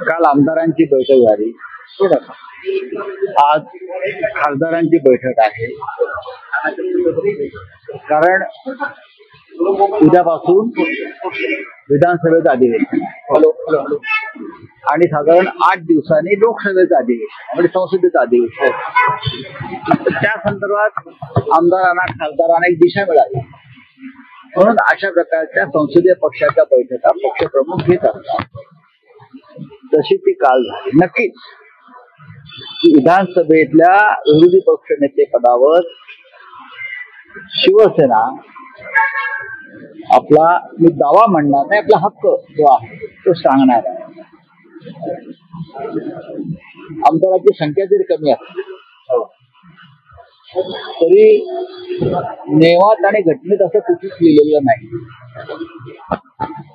काल आमदारांची बैठक झाली, आज खासदारांची बैठक आहे. कारण उद्यापासून विधानसभेचं अधिवेशन आणि साधारण 8 दिवसांनी लोकसभेचं अधिवेशन म्हणजे संसदेचं अधिवेशन. त्या संदर्भात आमदारांना खासदारांना एक दिशा मिळाली. म्हणून अशा प्रकारच्या संसदीय पक्षाच्या बैठका पक्षप्रमुख घेत असतात. तशी ती काल झाली. नक्कीच विधानसभेतल्या विरोधी पक्ष नेते पदावर शिवसेना आपला मी दावा म्हणणार नाही, आपला हक्क जो आहे तो सांगणार आहे. आमदाराची संख्या जरी कमी असली तरी नियमात आणि घटनेत असं कुठेच लिहिलेलं नाही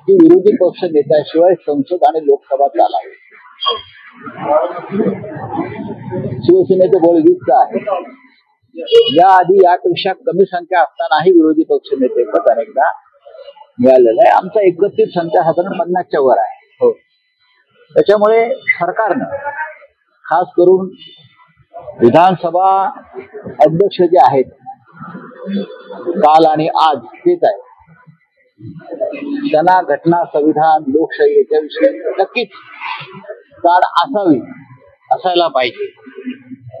की विरोधी पक्ष नेत्याशिवाय संसद आणि लोकसभा चालावी. शिवसेनेचं बळ 20 आहे. याआधी यापेक्षा कमी संख्या असतानाही विरोधी पक्ष नेते पद अनेकदा मिळालेलं आहे. आमचा एकत्रित संख्या साधारण 50च्या वर आहे. त्याच्यामुळे सरकारनं खास करून विधानसभा अध्यक्ष जे आहेत काल आणि आज तेच आहे, त्यांना घटना, संविधान, लोकशाही याच्याविषयी नक्कीच जाण असायला पाहिजे.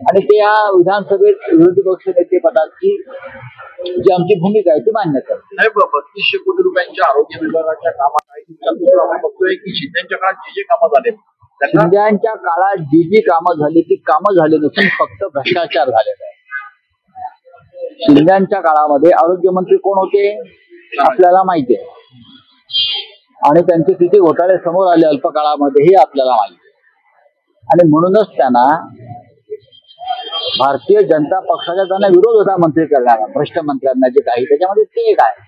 आणि ते या विधानसभेत विरोधी पक्ष नेते पदाची जी आमची भूमिका आहे ती मान्य करते. 3200 कोटी रुपयांच्या आरोग्य विभागाच्या कामात आपण बघतोय की शिंदेच्या काळात जे कामं झाले, शिंदेच्या काळात जी कामं झाली ती कामं झाली नसून फक्त भ्रष्टाचार झालेला आहे. शिंदेच्या काळामध्ये आरोग्यमंत्री कोण होते आपल्याला माहिती आहे आणि त्यांचे किती घोटाळे समोर आले अल्पकाळामध्ये हे आपल्याला माहिती आहे. आणि म्हणूनच त्यांना भारतीय जनता पक्षाचा त्यांना विरोध होता मंत्री करण्याला, भ्रष्ट मंत्र्यांना जे काही. त्याच्यामध्ये ते एक आहे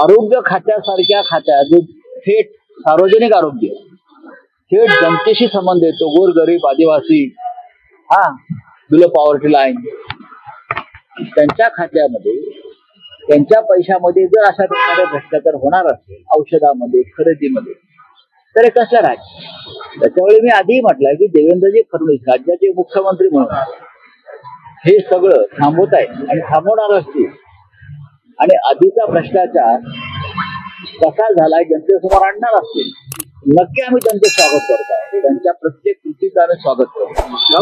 आरोग्य खात्यासारख्या खात्यात जे थेट सार्वजनिक आरोग्य थेट जनतेशी संबंध येतो, गोरगरीब, आदिवासी, बिलो पॉवर्टी लाईन, त्यांच्या खात्यामध्ये त्यांच्या पैशामध्ये जर अशा प्रकारे भ्रष्टाचार होणार असेल औषधामध्ये, खरेदीमध्ये, तर हे कसं राहील. त्याच्यावेळी मी आधी म्हटलंय की देवेंद्रजी फडणवीस राज्याचे मुख्यमंत्री म्हणून हे सगळं थांबवत आहेत आणि थांबवणार असतील. आणि आधीचा भ्रष्टाचार कसा झालाय जनतेसमोर आणणार असतील, नक्की आम्ही त्यांचे स्वागत करतो. त्यांच्या प्रत्येक कृतीचं आम्ही स्वागत करतो.